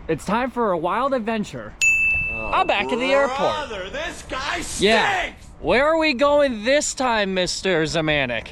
It's time for a wild adventure. I'm back at the airport. This guy stinks! Yeah. Where are we going this time, Mr. Zamanek?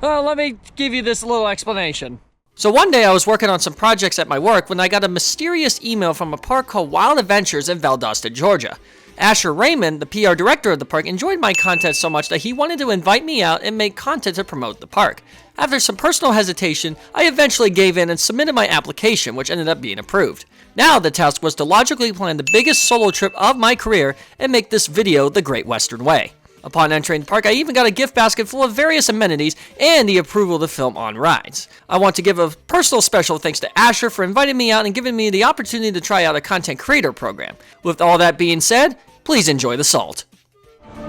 Well, let me give you this little explanation. So one day I was working on some projects at my work when I got a mysterious email from a park called Wild Adventures in Valdosta, Georgia. Asher Raymond, the PR director of the park, enjoyed my content so much that he wanted to invite me out and make content to promote the park. After some personal hesitation, I eventually gave in and submitted my application, which ended up being approved. Now the task was to logically plan the biggest solo trip of my career and make this video the Great Western Way. Upon entering the park, I even got a gift basket full of various amenities and the approval to film on rides. I want to give a personal special thanks to Asher for inviting me out and giving me the opportunity to try out a content creator program. With all that being said, please enjoy the salt.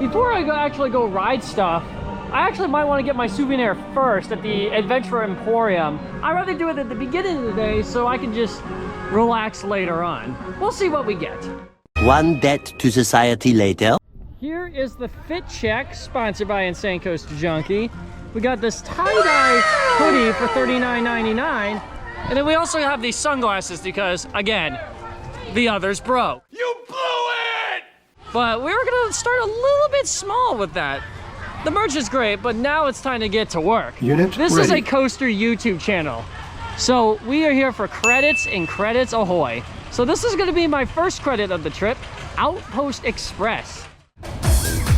Before I actually go ride stuff, I actually might want to get my souvenir first at the Adventure Emporium. I'd rather do it at the beginning of the day so I can just relax later on. We'll see what we get. One debt to society later. Here is the Fit Check, sponsored by Insane Coaster Junkie. We got this tie-dye hoodie for $39.99. And then we also have these sunglasses because, again, the others broke. You blew it! But we were gonna start a little bit small with that. The merch is great, but now it's time to get to work. This is a coaster YouTube channel. So we are here for credits and credits ahoy. So this is gonna be my first credit of the trip, Outpost Express.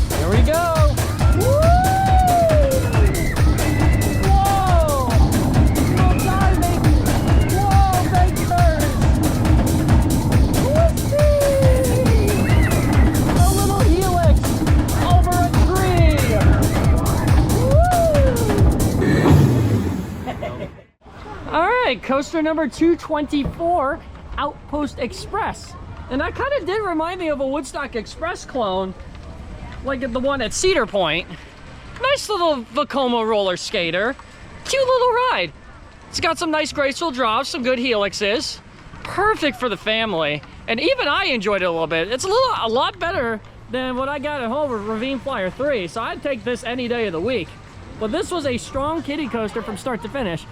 Here we go. Woo! Whoa! No diving! Whoa, big birds! Whoopsie! A little helix over a tree! Woo! Alright, coaster number 224, Outpost Express. And that kind of did remind me of a Woodstock Express clone, like the one at Cedar Point. Nice little Vekoma roller skater. Cute little ride. It's got some nice graceful drops, some good helixes. Perfect for the family. And even I enjoyed it a little bit. It's a lot better than what I got at home with Ravine Flyer 3, so I'd take this any day of the week. But this was a strong kiddie coaster from start to finish.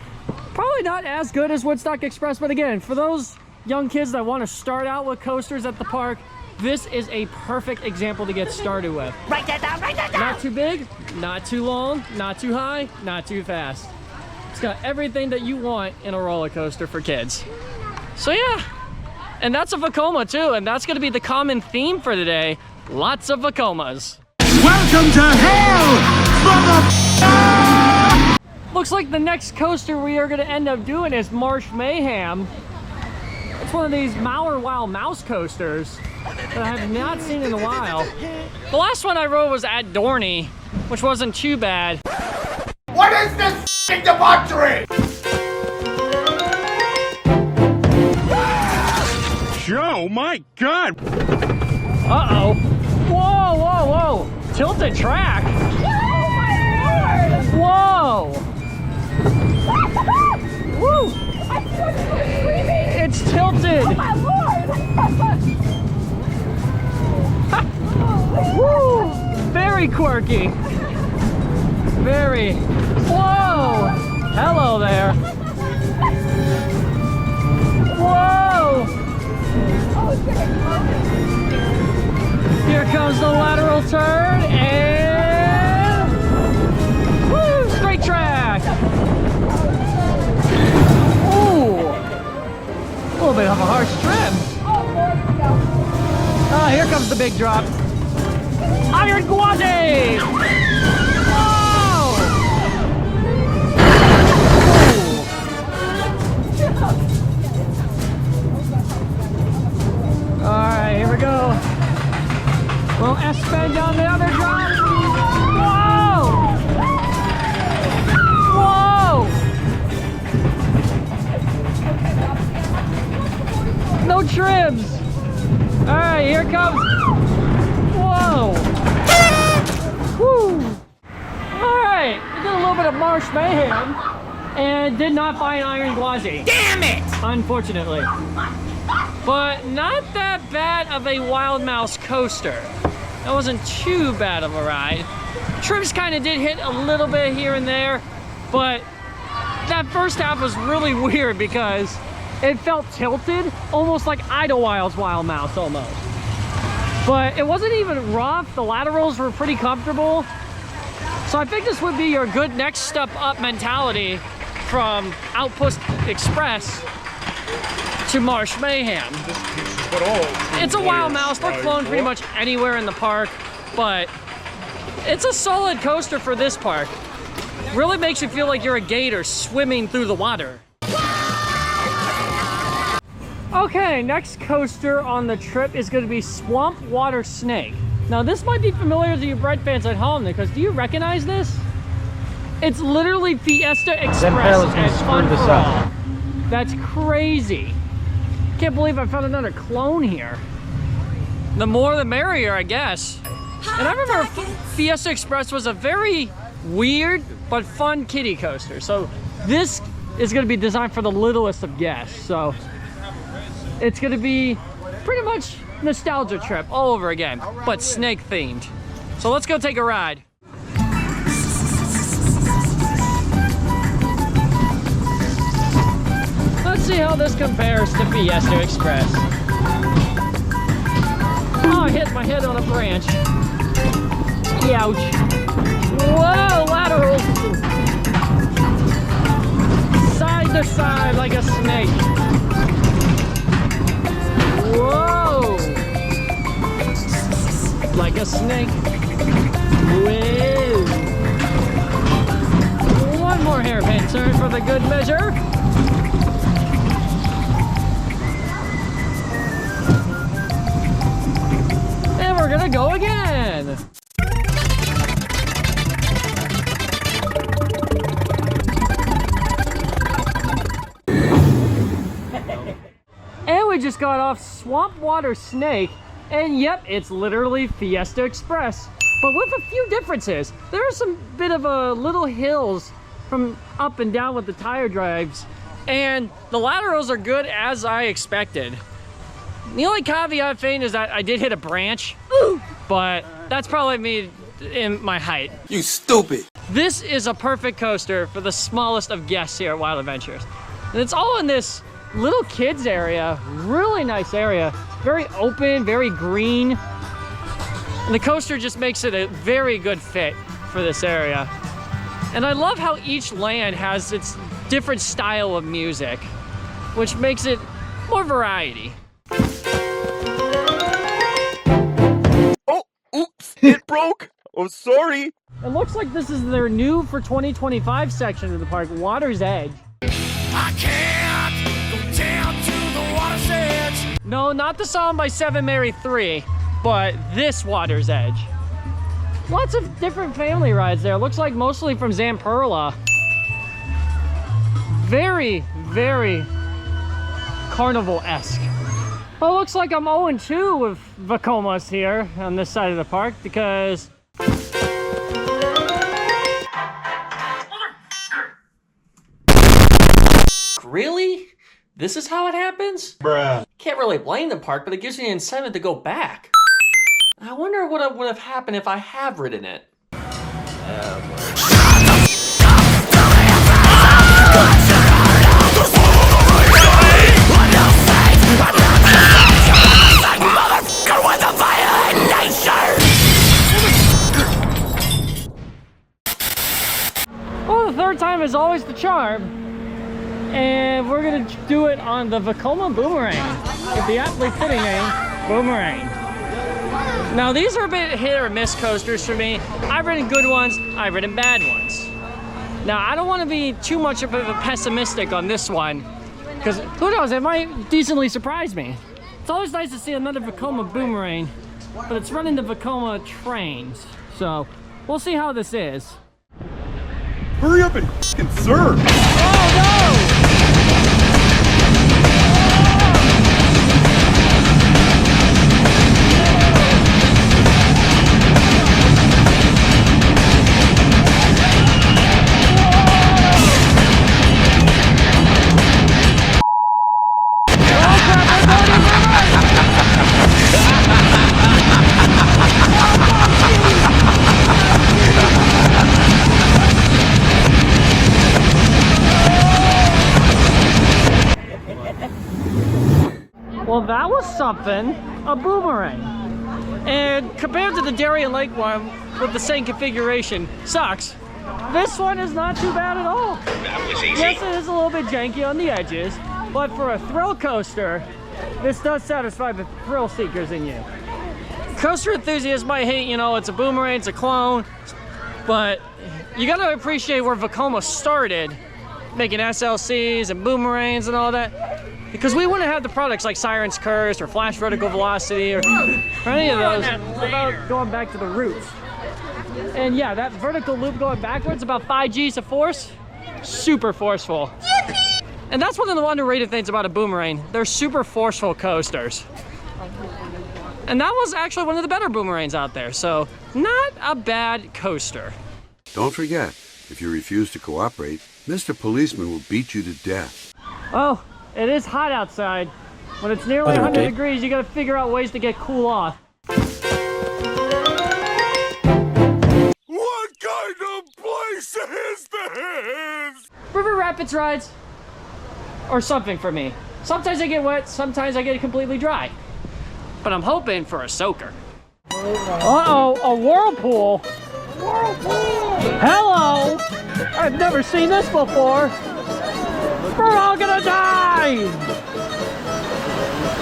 Probably not as good as Woodstock Express, but again, for those young kids that want to start out with coasters at the park, this is a perfect example to get started with. Write that down, write that down! Not too big, not too long, not too high, not too fast. It's got everything that you want in a roller coaster for kids. So yeah, and that's a Vekoma too, and that's gonna be the common theme for today. Lots of Vekomas. Welcome to hell, Looks like the next coaster we are gonna end up doing is Marsh Mayhem. It's one of these Mauer Wow Mouse coasters that I have not seen in a while. The last one I rode was at Dorney, which wasn't too bad. What is this debauchery? Joe, my God! Uh-oh. Whoa, whoa, whoa. Tilted track. Oh my lord! Whoa. Woo. I'm so screaming! It's tilted. Oh my lord! Woo. Very quirky. Very. Whoa. Hello there. Whoa. Here comes the lateral turn and woo, straight track. Ooh, a little bit of a harsh trim. Ah, here comes the big drop. Iron Guaze. Whoa. All right, here we go. Well, S-bend on the other drop. Whoa! Whoa! No trims. All right, here comes. Whoa! Woo! All right, we did a little bit of Marsh Mayhem and did not find Iron Guaze. Damn it! Unfortunately. But not that bad of a Wild Mouse coaster. That wasn't too bad of a ride. Trims kind of did hit a little bit here and there, but that first half was really weird because it felt tilted, almost like Idlewild's Wild Mouse almost. But it wasn't even rough. The laterals were pretty comfortable. So I think this would be your good next step up mentality from Outpost Express to Marsh Mayhem. It's a Wild Mouse. They're cloned pretty much anywhere in the park, but it's a solid coaster for this park. Really makes you feel like you're a gator swimming through the water. Okay, next coaster on the trip is going to be Swamp Water Snake. Now this might be familiar to you Bread fans at home, because do you recognize this? It's literally Fiesta Express and Fun for All. That's crazy. Can't believe I found another clone here. The more the merrier, I guess. And I remember Fiesta Express was a very weird but fun kiddie coaster. So this is going to be designed for the littlest of guests. So it's going to be pretty much nostalgia trip all over again, but snake themed. So let's go take a ride. Let's see how this compares to Fiesta Express. Oh, I hit my head on a branch. Ouch. Whoa, laterals. Side to side like a snake. Whoa. Like a snake. Whoa. One more hairpin turn for the good measure. And we're gonna go again. And we just got off Swamp Water Snake, and yep, it's literally Fiesta Express, but with a few differences. There are some bit of little hills from up and down with the tire drives, and the laterals are good as I expected. The only caveat thing is that I did hit a branch, but that's probably me in my height. You stupid. This is a perfect coaster for the smallest of guests here at Wild Adventures. And it's all in this little kids area, really nice area. Very open, very green. And the coaster just makes it a very good fit for this area. And I love how each land has its different style of music, which makes it more variety. Oh, oops, it broke. Oh, sorry. It looks like this is their new for 2025 section of the park, Water's Edge. I can't go down to the water's edge. No, not the song by Seven Mary 3, but this Water's Edge. Lots of different family rides there. Looks like mostly from Zamperla. Very, very carnival-esque. Well, it looks like I'm 0-2 with Vekomas here on this side of the park because really? This is how it happens? Bruh. Can't really blame the park, but it gives me an incentive to go back. I wonder what would have happened if I have ridden it. Well, the third time is always the charm. And we're gonna do it on the Vekoma Boomerang. With the aptly fitting name, Boomerang. Now these are a bit hit or miss coasters for me. I've ridden good ones, I've ridden bad ones. Now I don't wanna be too much of a pessimistic on this one, because who knows, it might decently surprise me. It's always nice to see another Vekoma Boomerang, but it's running the Vekoma trains. So we'll see how this is. Hurry up and f***ing serve. Oh no! something, a boomerang. And compared to the Darien Lake one with the same configuration, sucks. This one is not too bad at all. Yes, it is a little bit janky on the edges, but for a thrill coaster, this does satisfy the thrill seekers in you. Coaster enthusiasts might hate, you know, it's a boomerang, it's a clone, but you gotta appreciate where Vekoma started making SLCs and boomerangs and all that, because we wouldn't have the products like Siren's Curse or Flash Vertical Velocity or any of those without going back to the roots. And yeah, that vertical loop going backwards, about 5 G's of force, super forceful. And that's one of the underrated things about a boomerang. They're super forceful coasters. And that was actually one of the better boomerangs out there, so not a bad coaster. Don't forget, if you refuse to cooperate, Mr. Policeman will beat you to death. Oh, it is hot outside. When it's nearly 100 degrees, you gotta figure out ways to get cool off. What kind of place is this? River Rapids rides are something for me. Sometimes I get wet, sometimes I get completely dry. But I'm hoping for a soaker. Uh-oh, a whirlpool. Whirlpool! Hello! I've never seen this before. We're all gonna die!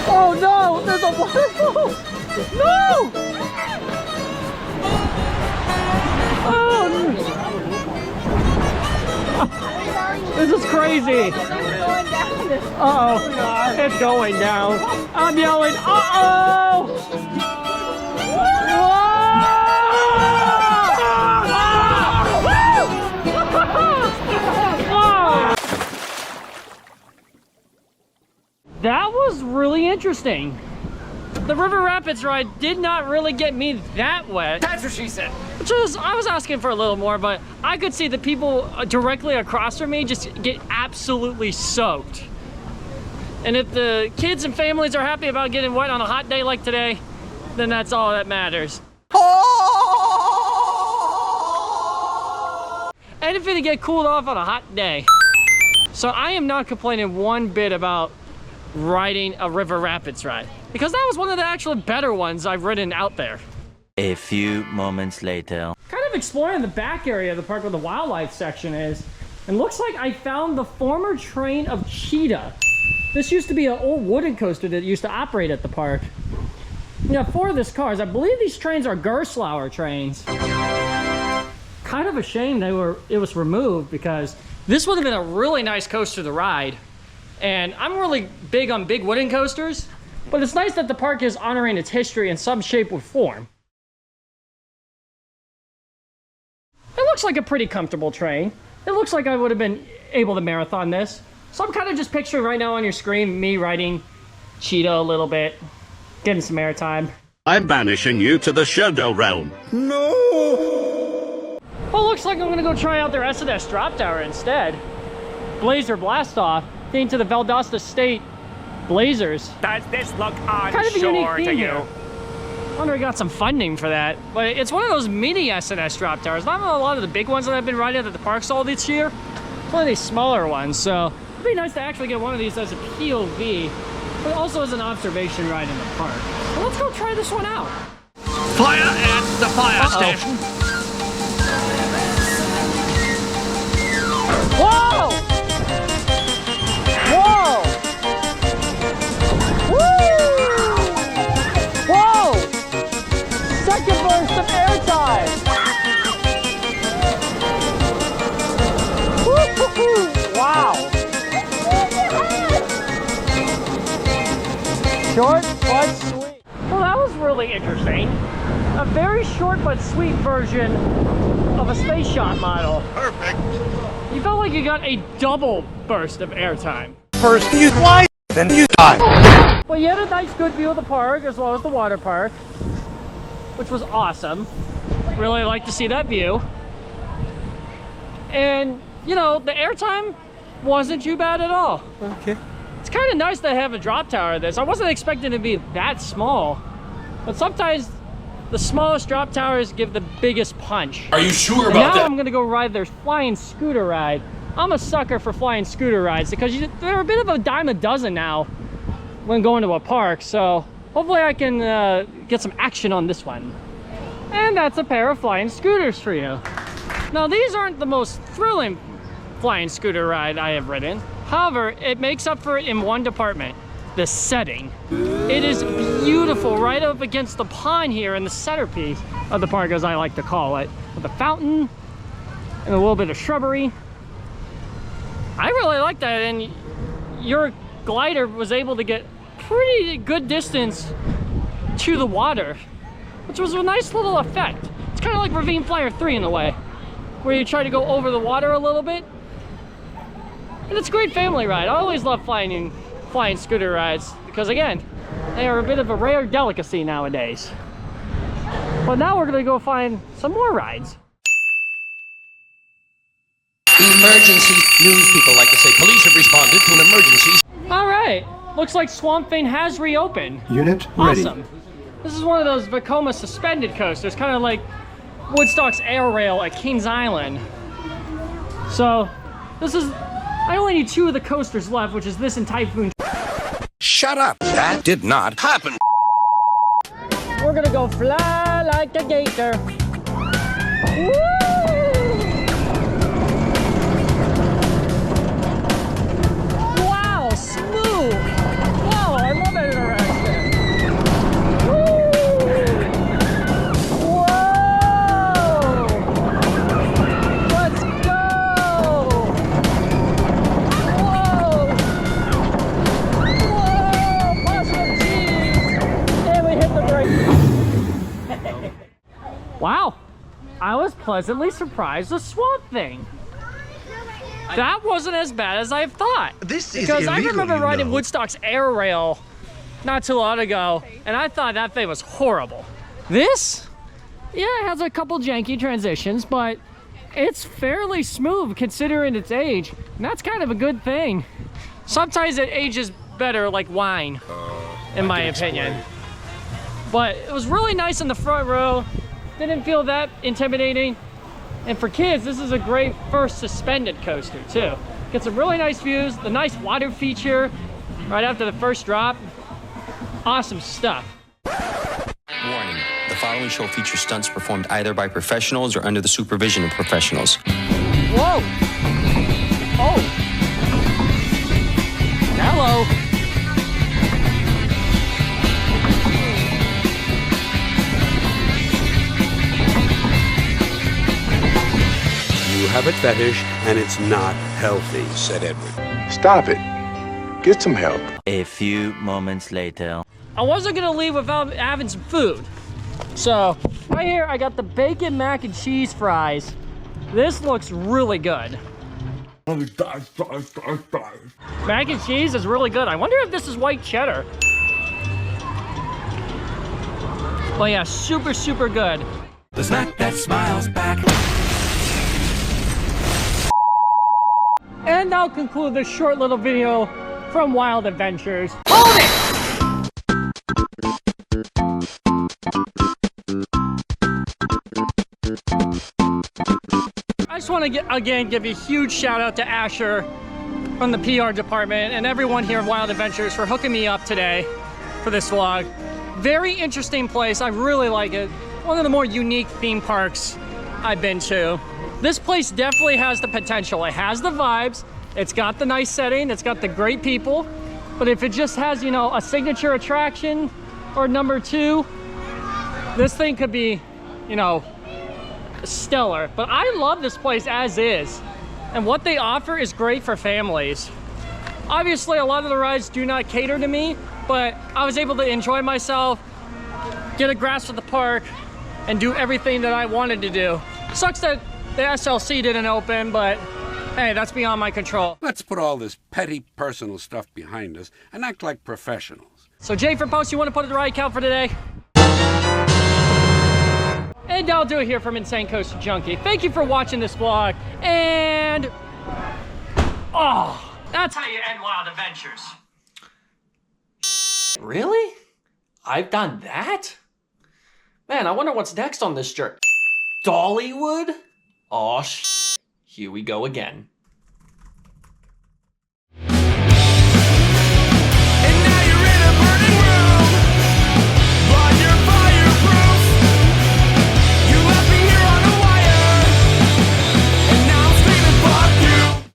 Oh no, there's a waterfall! No! Oh! This is crazy. Uh-oh, it's going down. I'm yelling, uh-oh! That was really interesting. The River Rapids ride did not really get me that wet. That's what she said. Which is, I was asking for a little more, but I could see the people directly across from me just get absolutely soaked. And if the kids and families are happy about getting wet on a hot day like today, then that's all that matters. Anything to get cooled off on a hot day. So I am not complaining one bit about riding a River Rapids ride, because that was one of the actual better ones I've ridden out there. A few moments later. Kind of exploring the back area of the park where the wildlife section is, and looks like I found the former train of Cheetah. This used to be an old wooden coaster that used to operate at the park. Yeah, 4 of these cars. I believe these trains are Gerstlauer trains. Kind of a shame it was removed, because this would have been a really nice coaster to ride. And I'm really big on big wooden coasters, but it's nice that the park is honoring its history in some shape or form. It looks like a pretty comfortable train. It looks like I would have been able to marathon this. So I'm kind of just picturing right now on your screen me riding Cheetah a little bit, getting some airtime. I'm banishing you to the Shadow Realm. No! Well, looks like I'm gonna go try out their S&S drop tower instead. Blazer Blast Off, into the Valdosta State Blazers. Does this look Kind of a unique unsure theme to you? here. I wonder if we got some funding for that. But it's one of those mini S&S drop towers. Not a lot of the big ones that I've been riding at the parks all this year. It's one of these smaller ones. So it'd be nice to actually get one of these as a POV, but also as an observation ride in the park. So let's go try this one out. Fire at the fire station. Whoa! Whoa! Woo! Whoa! Second burst of airtime! Woo-hoo-hoo! Wow! Short but sweet. Well, that was really interesting. A very short but sweet version of a Space Shot model. Perfect. You felt like you got a double burst of airtime. First you fly, then you die. Well, you had a nice good view of the park as well as the water park, which was awesome. Really like to see that view. And, you know, the airtime wasn't too bad at all. Okay. It's kind of nice to have a drop tower of this. I wasn't expecting it to be that small, but sometimes the smallest drop towers give the biggest punch. Are you sure And about now that? I'm gonna go ride their flying scooter ride. I'm a sucker for flying scooter rides because they're a bit of a dime a dozen now when going to a park. So hopefully I can get some action on this one. And that's a pair of flying scooters for you. Now these aren't the most thrilling flying scooter ride I have ridden. However, it makes up for it in one department, the setting. It is beautiful right up against the pond here in the centerpiece of the park, as I like to call it, with a fountain and a little bit of shrubbery. I really like that, and your glider was able to get pretty good distance to the water, which was a nice little effect. It's kind of like Ravine Flyer 3 in a way, where you try to go over the water a little bit. And it's a great family ride. I always love flying scooter rides because, again, they are a bit of a rare delicacy nowadays. But now we're gonna go find some more rides. Emergency. News people like to say police have responded to an emergency. All right, looks like Swamp Thing has reopened. Unit ready. Awesome. This is one of those Vekoma suspended coasters, kind of like Woodstock's Air Rail at Kings Island. So this is, I only need 2 of the coasters left, which is this and Typhoon. Shut up. That did not happen. We're gonna go fly like a gator. Woo! Wow, smooth. Wow, I love it interaction. Woo! Whoa! Let's go! Whoa! Whoa! Positive cheese! And we hit the brake. Wow, I was pleasantly surprised with Swamp Thing. That wasn't as bad as I thought. This is because I illegal, remember you riding know. Woodstock's Air Rail not too long ago, and I thought that thing was horrible. This, yeah, it has a couple janky transitions, but it's fairly smooth considering its age, and that's kind of a good thing. Sometimes it ages better like wine, in my opinion. But it was really nice in the front row. Didn't feel that intimidating. And for kids, this is a great first suspended coaster too. Get some really nice views, the nice water feature right after the first drop. Awesome stuff. Warning, the following show features stunts performed either by professionals or under the supervision of professionals. Whoa! Oh! Hello! You have a fetish, and it's not healthy, Said Edward. Stop it. Get some help. A few moments later. I wasn't gonna leave without having some food. So, right here, I got the bacon mac and cheese fries. This looks really good. Mac and cheese is really good. I wonder if this is white cheddar. Oh yeah, super, super good. The snack that smiles back. And I'll conclude this short little video from Wild Adventures. Hold it! I just want to again give a huge shout out to Asher from the PR department and everyone here at Wild Adventures for hooking me up today for this vlog. Very interesting place. I really like it. One of the more unique theme parks I've been to. This place definitely has the potential. It has the vibes. It's got the nice setting. It's got the great people. But if it just has, you know, a signature attraction or number 2, this thing could be, you know, stellar. But I love this place as is. And what they offer is great for families. Obviously, a lot of the rides do not cater to me, but I was able to enjoy myself, get a grasp of the park, and do everything that I wanted to do. Sucks that the SLC didn't open, but hey, that's beyond my control. Let's put all this petty personal stuff behind us and act like professionals. So Jay for Post, you want to put the ride count for today? And I'll do it here from Insane Coaster Junkie. Thank you for watching this vlog, and oh, that's how you end Wild Adventures. Really? I've done that? Man, I wonder what's next on this journey. Dollywood? Aw, here we go again.